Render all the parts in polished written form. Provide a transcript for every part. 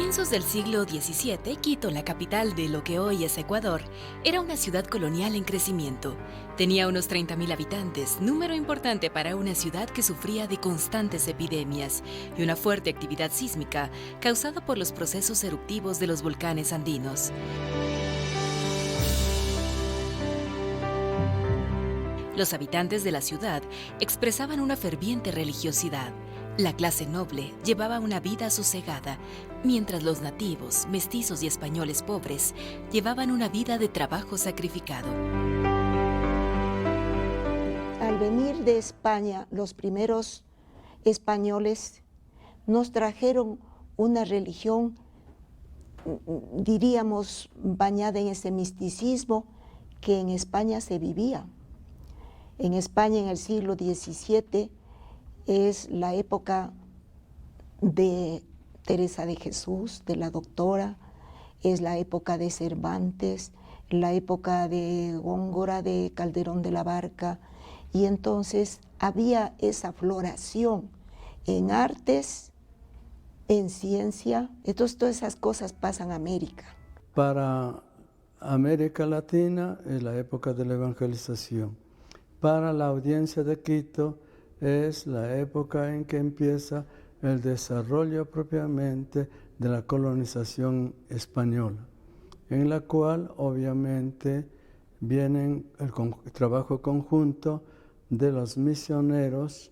comienzos del siglo XVII, Quito, la capital de lo que hoy es Ecuador, era una ciudad colonial en crecimiento. Tenía unos 30.000 habitantes, número importante para una ciudad que sufría de constantes epidemias y una fuerte actividad sísmica causada por los procesos eruptivos de los volcanes andinos. Los habitantes de la ciudad expresaban una ferviente religiosidad. La clase noble llevaba una vida sosegada, mientras los nativos, mestizos y españoles pobres llevaban una vida de trabajo sacrificado. Al venir de España, los primeros españoles nos trajeron una religión, diríamos, bañada en ese misticismo que en España se vivía. En España, en el siglo XVII, es la época de Teresa de Jesús, de la Doctora, es la época de Cervantes, la época de Góngora, de Calderón de la Barca, y entonces había esa floración en artes, en ciencia. Entonces todas esas cosas pasan a América. Para América Latina es la época de la evangelización. Para la audiencia de Quito es la época en que empieza el desarrollo propiamente de la colonización española, en la cual obviamente viene el trabajo conjunto de los misioneros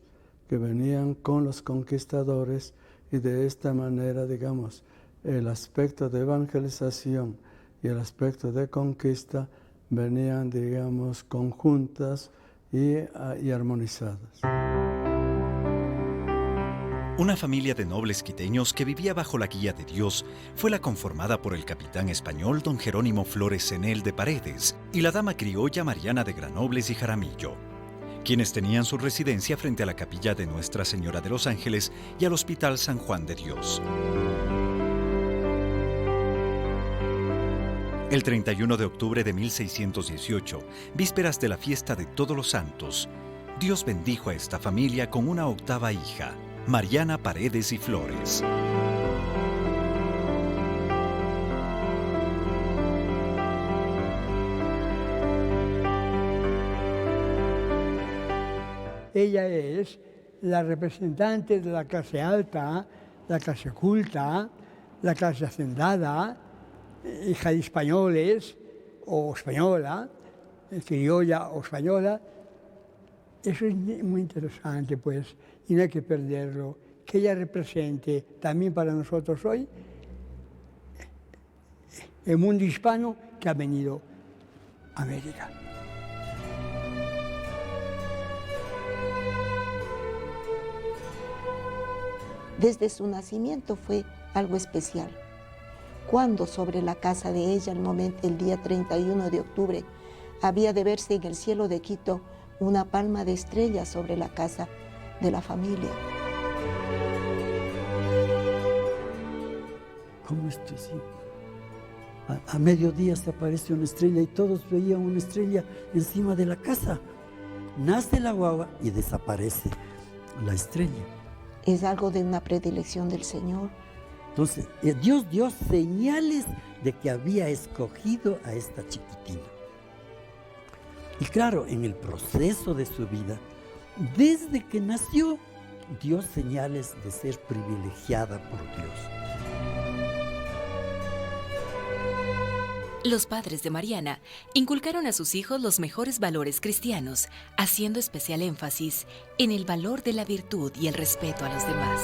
que venían con los conquistadores, y de esta manera, digamos, el aspecto de evangelización y el aspecto de conquista venían, digamos, conjuntas y armonizadas. Una familia de nobles quiteños que vivía bajo la guía de Dios fue la conformada por el capitán español don Jerónimo Flores Cenel de Paredes y la dama criolla Mariana de Granobles y Jaramillo, quienes tenían su residencia frente a la capilla de Nuestra Señora de los Ángeles y al Hospital San Juan de Dios. El 31 de octubre de 1618, vísperas de la fiesta de Todos los Santos, Dios bendijo a esta familia con una octava hija, Mariana Paredes y Flores. Ella es la representante de la clase alta, la clase culta, la clase hacendada, hija de españoles o española, criolla o española. Eso es muy interesante, pues, y no hay que perderlo. Que ella represente también para nosotros hoy el mundo hispano que ha venido a América. Desde su nacimiento fue algo especial. Cuando sobre la casa de ella, el día 31 de octubre, había de verse en el cielo de Quito una palma de estrellas sobre la casa de la familia. ¿Cómo esto sí? A mediodía se aparece una estrella y todos veían una estrella encima de la casa. Nace la guagua y desaparece la estrella. Es algo de una predilección del Señor. Entonces, Dios dio señales de que había escogido a esta chiquitina. Y claro, en el proceso de su vida, desde que nació, dio señales de ser privilegiada por Dios. Los padres de Mariana inculcaron a sus hijos los mejores valores cristianos, haciendo especial énfasis en el valor de la virtud y el respeto a los demás.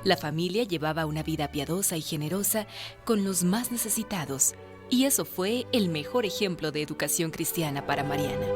La familia llevaba una vida piadosa y generosa con los más necesitados, y eso fue el mejor ejemplo de educación cristiana para Mariana.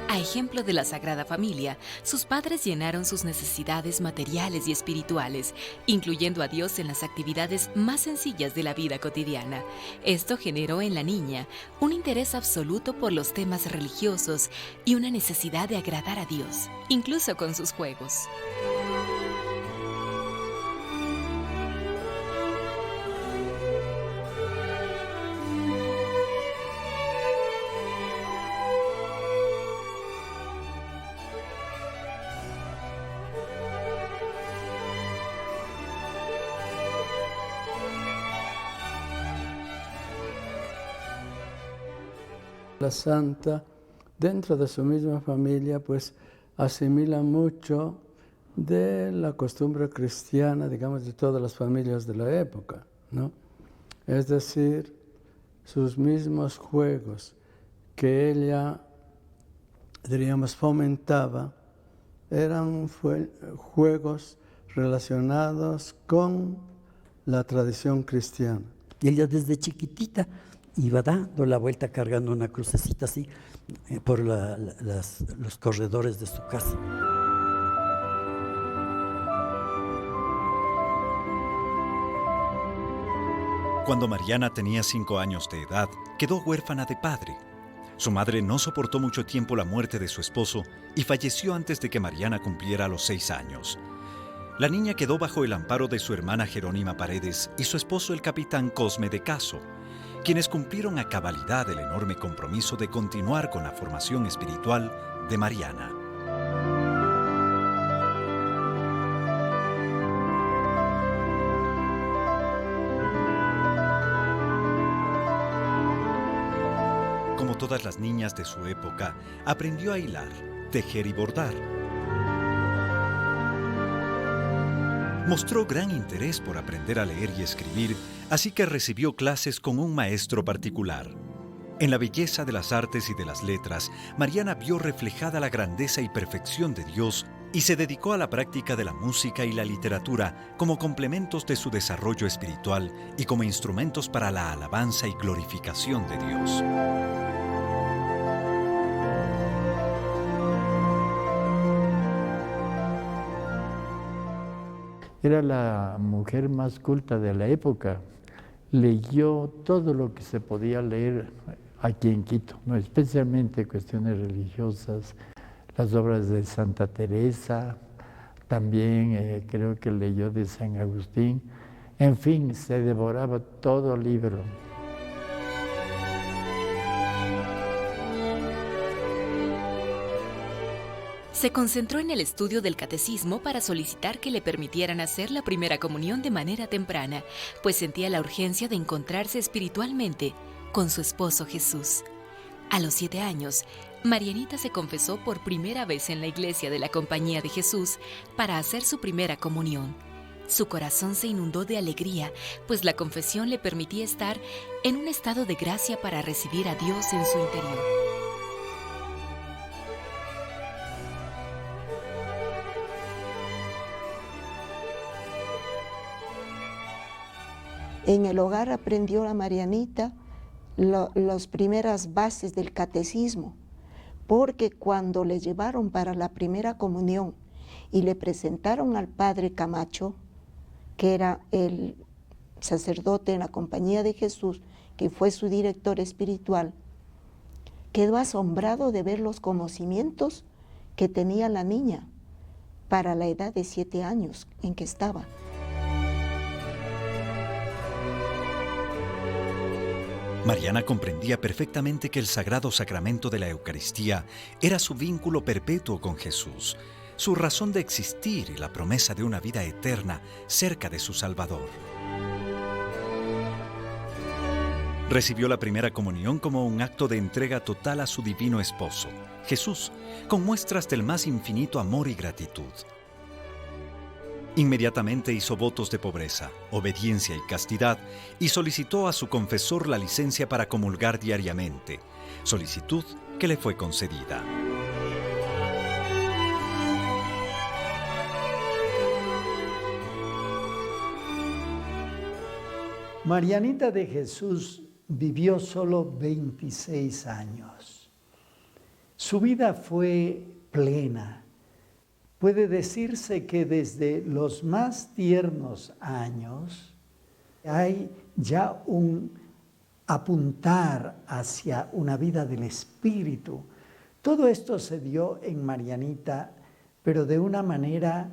A ejemplo de la Sagrada Familia, sus padres llenaron sus necesidades materiales y espirituales, incluyendo a Dios en las actividades más sencillas de la vida cotidiana. Esto generó en la niña un interés absoluto por los temas religiosos y una necesidad de agradar a Dios, incluso con sus juegos. La santa, dentro de su misma familia, pues asimila mucho de la costumbre cristiana, digamos, de todas las familias de la época, ¿no? Es decir, sus mismos juegos que ella, diríamos, fomentaba, eran juegos relacionados con la tradición cristiana. Y ella desde chiquitita iba dando la vuelta cargando una crucecita así por los corredores de su casa. Cuando Mariana tenía 5 años de edad, quedó huérfana de padre. Su madre no soportó mucho tiempo la muerte de su esposo y falleció antes de que Mariana cumpliera los 6 años. La niña quedó bajo el amparo de su hermana Jerónima Paredes y su esposo el capitán Cosme de Caso, quienes cumplieron a cabalidad el enorme compromiso de continuar con la formación espiritual de Mariana. Como todas las niñas de su época, aprendió a hilar, tejer y bordar. Mostró gran interés por aprender a leer y escribir, así que recibió clases con un maestro particular. En la belleza de las artes y de las letras, Mariana vio reflejada la grandeza y perfección de Dios y se dedicó a la práctica de la música y la literatura como complementos de su desarrollo espiritual y como instrumentos para la alabanza y glorificación de Dios. Era la mujer más culta de la época. Leyó todo lo que se podía leer aquí en Quito, ¿no? Especialmente cuestiones religiosas, las obras de Santa Teresa, también creo que leyó de San Agustín. En fin, se devoraba todo libro. Se concentró en el estudio del catecismo para solicitar que le permitieran hacer la primera comunión de manera temprana, pues sentía la urgencia de encontrarse espiritualmente con su esposo Jesús. A los 7 años, Marianita se confesó por primera vez en la iglesia de la Compañía de Jesús para hacer su primera comunión. Su corazón se inundó de alegría, pues la confesión le permitía estar en un estado de gracia para recibir a Dios en su interior. En el hogar aprendió la Marianita las primeras bases del catecismo, porque cuando le llevaron para la primera comunión y le presentaron al padre Camacho, que era el sacerdote en la Compañía de Jesús, que fue su director espiritual, quedó asombrado de ver los conocimientos que tenía la niña para la edad de 7 años en que estaba. Mariana comprendía perfectamente que el sagrado sacramento de la Eucaristía era su vínculo perpetuo con Jesús, su razón de existir y la promesa de una vida eterna cerca de su Salvador. Recibió la primera comunión como un acto de entrega total a su divino esposo, Jesús, con muestras del más infinito amor y gratitud. Inmediatamente hizo votos de pobreza, obediencia y castidad y solicitó a su confesor la licencia para comulgar diariamente, solicitud que le fue concedida. Marianita de Jesús vivió solo 26 años. Su vida fue plena. Puede decirse que desde los más tiernos años hay ya un apuntar hacia una vida del espíritu. Todo esto se dio en Marianita, pero de una manera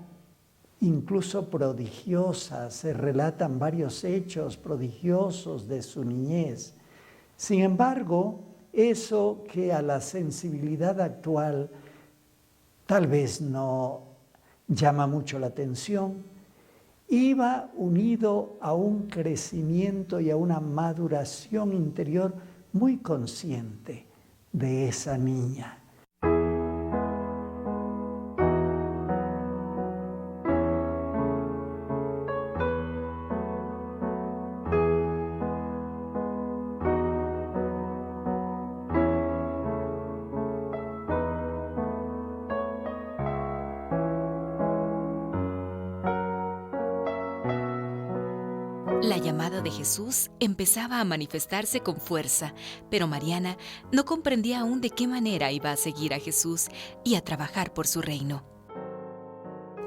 incluso prodigiosa. Se relatan varios hechos prodigiosos de su niñez. Sin embargo, eso que a la sensibilidad actual tal vez no llama mucho la atención, iba unido a un crecimiento y a una maduración interior muy consciente, de esa niña. La llamada de Jesús empezaba a manifestarse con fuerza, pero Mariana no comprendía aún de qué manera iba a seguir a Jesús y a trabajar por su reino.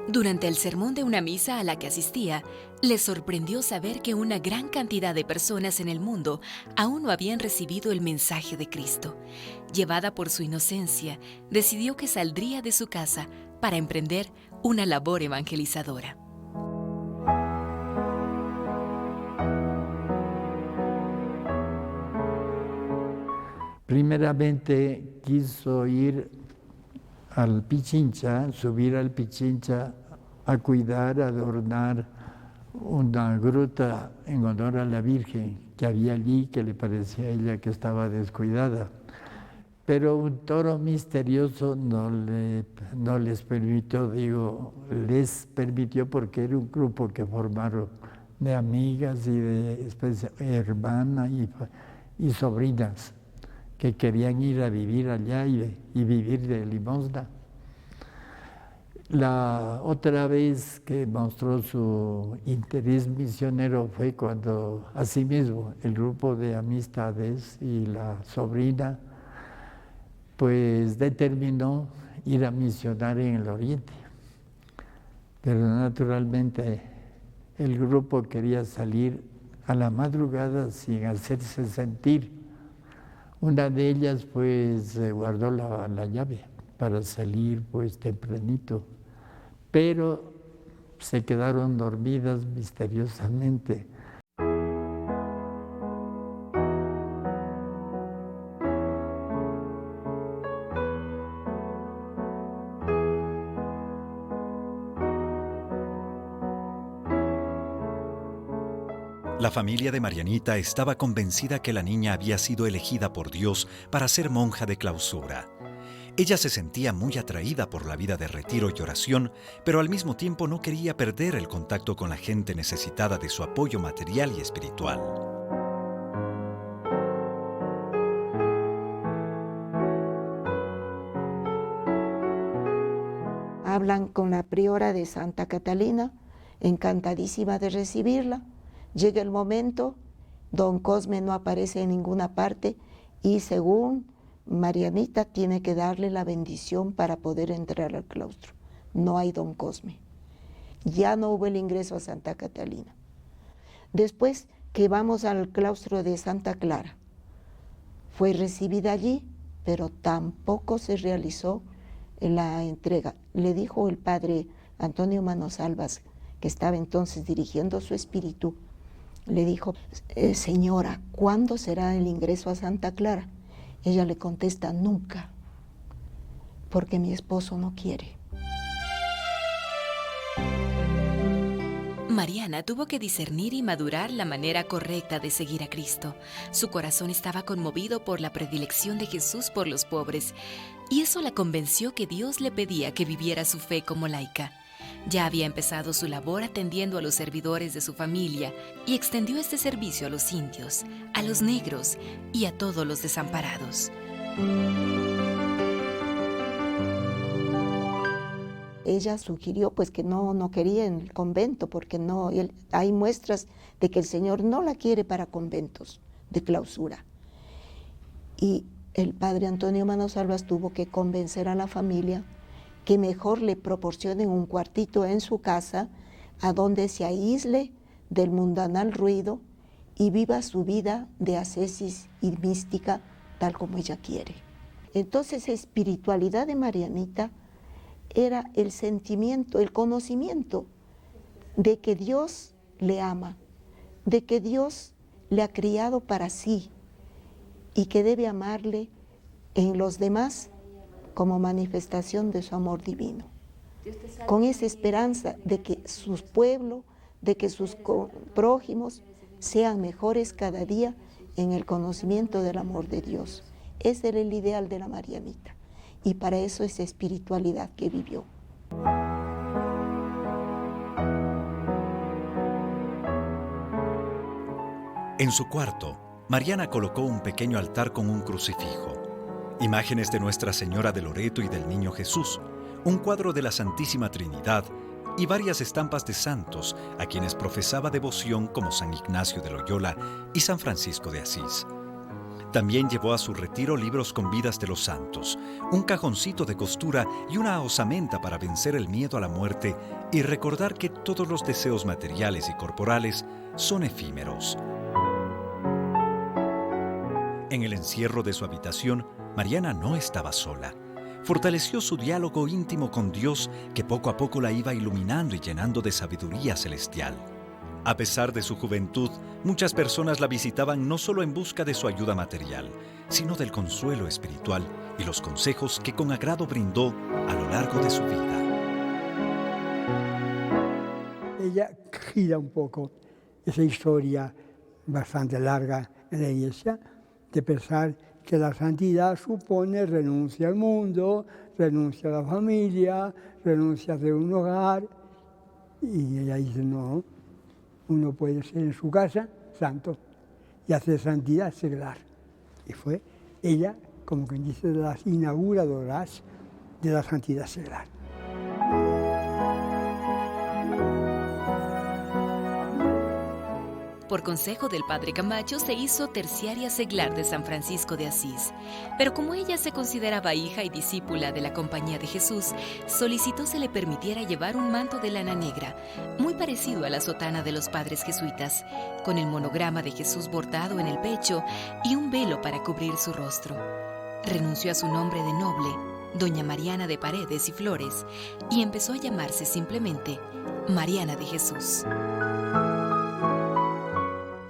Durante el sermón de una misa a la que asistía, le sorprendió saber que una gran cantidad de personas en el mundo aún no habían recibido el mensaje de Cristo. Llevada por su inocencia, decidió que saldría de su casa para emprender una labor evangelizadora. Primeramente quiso ir al Pichincha, subir al Pichincha a cuidar, a adornar una gruta en honor a la Virgen que había allí, que le parecía a ella que estaba descuidada. Pero un toro misterioso no les permitió, les permitió porque era un grupo que formaron de amigas y de hermanas y sobrinas que querían ir a vivir allá y vivir de limosna. La otra vez que mostró su interés misionero fue cuando, asimismo, el grupo de amistades y la sobrina, pues determinó ir a misionar en el Oriente. Pero naturalmente el grupo quería salir a la madrugada sin hacerse sentir. Una de ellas pues guardó la llave para salir pues tempranito, pero se quedaron dormidas misteriosamente. La familia de Marianita estaba convencida que la niña había sido elegida por Dios para ser monja de clausura. Ella se sentía muy atraída por la vida de retiro y oración, pero al mismo tiempo no quería perder el contacto con la gente necesitada de su apoyo material y espiritual. Hablan con la priora de Santa Catalina, encantadísima de recibirla. Llega el momento, don Cosme no aparece en ninguna parte y según Marianita tiene que darle la bendición para poder entrar al claustro. No hay don Cosme. Ya no hubo el ingreso a Santa Catalina. Después que vamos al claustro de Santa Clara, fue recibida allí, pero tampoco se realizó la entrega. Le dijo el padre Antonio Manosalvas, que estaba entonces dirigiendo su espíritu, le dijo, señora, ¿cuándo será el ingreso a Santa Clara? Ella le contesta, nunca, porque mi esposo no quiere. Mariana tuvo que discernir y madurar la manera correcta de seguir a Cristo. Su corazón estaba conmovido por la predilección de Jesús por los pobres, y eso la convenció que Dios le pedía que viviera su fe como laica. Ya había empezado su labor atendiendo a los servidores de su familia y extendió este servicio a los indios, a los negros y a todos los desamparados. Ella sugirió pues que no quería en el convento porque hay muestras de que el Señor no la quiere para conventos de clausura. Y el padre Antonio Manosalvas tuvo que convencer a la familia que mejor le proporcionen un cuartito en su casa a donde se aísle del mundanal ruido y viva su vida de ascesis y mística tal como ella quiere. Entonces, espiritualidad de Marianita era el sentimiento, el conocimiento de que Dios le ama, de que Dios le ha criado para sí y que debe amarle en los demás como manifestación de su amor divino, con esa esperanza de que su pueblo, de que sus prójimos sean mejores cada día en el conocimiento del amor de Dios. Ese era el ideal de la Marianita. Y para eso esa espiritualidad que vivió. En su cuarto, Mariana colocó un pequeño altar con un crucifijo, imágenes de Nuestra Señora de Loreto y del Niño Jesús, un cuadro de la Santísima Trinidad y varias estampas de santos a quienes profesaba devoción como San Ignacio de Loyola y San Francisco de Asís. También llevó a su retiro libros con vidas de los santos, un cajoncito de costura y una osamenta para vencer el miedo a la muerte y recordar que todos los deseos materiales y corporales son efímeros. En el encierro de su habitación, Mariana no estaba sola. Fortaleció su diálogo íntimo con Dios, que poco a poco la iba iluminando y llenando de sabiduría celestial. A pesar de su juventud, muchas personas la visitaban no solo en busca de su ayuda material, sino del consuelo espiritual y los consejos que con agrado brindó a lo largo de su vida. Ella gira un poco esa historia bastante larga en la Iglesia, de pensar que la santidad supone renuncia al mundo, renuncia a la familia, renuncia a hacer un hogar. Y ella dice, no, uno puede ser en su casa santo y hacer santidad seglar. Y fue ella, como quien dice, de las inauguradoras de la santidad seglar. Por consejo del padre Camacho se hizo terciaria seglar de San Francisco de Asís, pero como ella se consideraba hija y discípula de la Compañía de Jesús, solicitó se le permitiera llevar un manto de lana negra, muy parecido a la sotana de los padres jesuitas, con el monograma de Jesús bordado en el pecho y un velo para cubrir su rostro. Renunció a su nombre de noble, doña Mariana de Paredes y Flores, y empezó a llamarse simplemente Mariana de Jesús.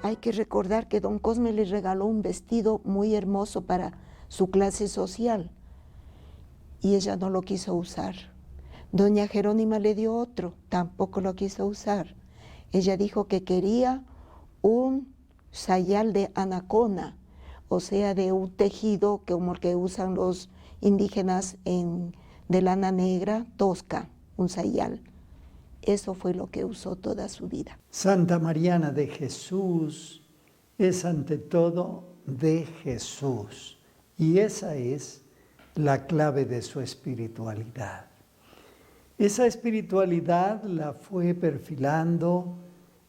Hay que recordar que don Cosme le regaló un vestido muy hermoso para su clase social y ella no lo quiso usar. Doña Jerónima le dio otro, tampoco lo quiso usar. Ella dijo que quería un sayal de anacona, o sea, de un tejido como el que usan los indígenas de lana negra, tosca, un sayal. Eso fue lo que usó toda su vida. Santa Mariana de Jesús es ante todo de Jesús y esa es la clave de su espiritualidad. Esa espiritualidad la fue perfilando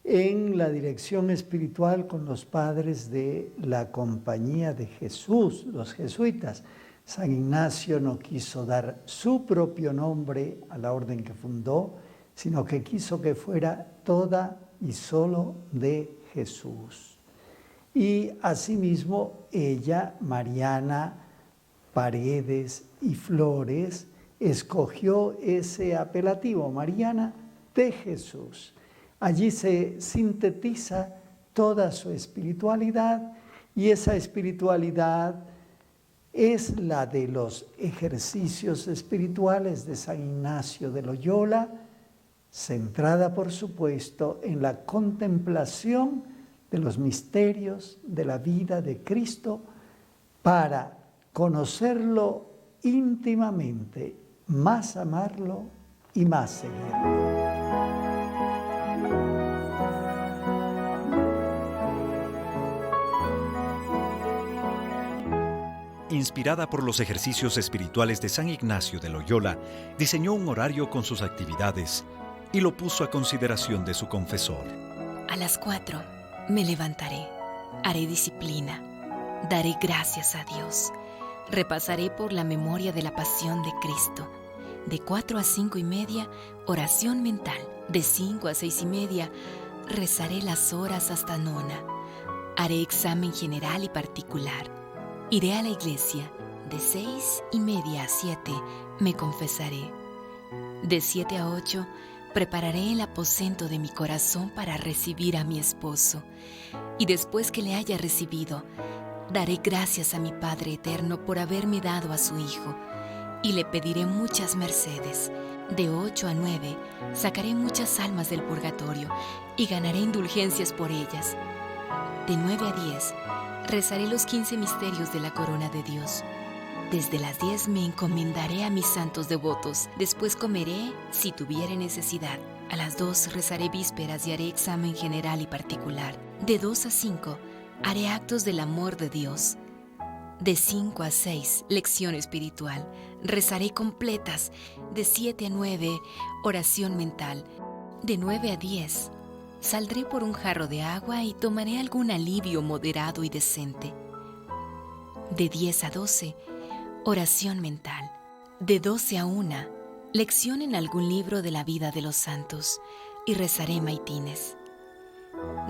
en la dirección espiritual con los padres de la Compañía de Jesús, los jesuitas. San Ignacio no quiso dar su propio nombre a la orden que fundó, sino que quiso que fuera toda y solo de Jesús. Y asimismo ella, Mariana Paredes y Flores, escogió ese apelativo, Mariana de Jesús. Allí se sintetiza toda su espiritualidad y esa espiritualidad es la de los ejercicios espirituales de San Ignacio de Loyola, centrada, por supuesto, en la contemplación de los misterios de la vida de Cristo para conocerlo íntimamente, más amarlo y más seguirlo. Inspirada por los ejercicios espirituales de San Ignacio de Loyola, diseñó un horario con sus actividades y lo puso a consideración de su confesor. A las 4 me levantaré, haré disciplina, daré gracias a Dios, repasaré por la memoria de la pasión de Cristo. De 4 a 5:30, oración mental. De 5 a 6:30, rezaré las horas hasta nona. Haré examen general y particular. Iré a la iglesia. De 6:30 a 7, me confesaré. De 7 a 8, prepararé el aposento de mi corazón para recibir a mi esposo. Y después que le haya recibido, daré gracias a mi Padre Eterno por haberme dado a su Hijo. Y le pediré muchas mercedes. De 8 a 9, sacaré muchas almas del purgatorio y ganaré indulgencias por ellas. De 9 a 10, rezaré los 15 misterios de la corona de Dios. Desde las 10 me encomendaré a mis santos devotos. Después comeré si tuviere necesidad. A las 2 rezaré vísperas y haré examen general y particular. De 2 a 5 haré actos del amor de Dios. De 5 a 6, lección espiritual. Rezaré completas. De 7 a 9, oración mental. De 9 a 10, saldré por un jarro de agua y tomaré algún alivio moderado y decente. De 10 a 12, oración mental. De 12 a 1, lección en algún libro de la vida de los santos y rezaré maitines.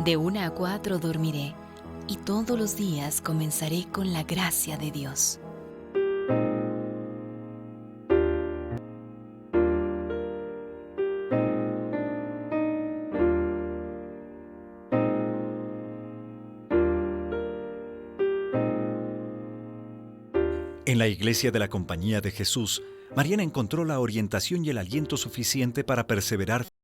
De 1 a 4 dormiré y todos los días comenzaré con la gracia de Dios. En la iglesia de la Compañía de Jesús, Mariana encontró la orientación y el aliento suficiente para perseverar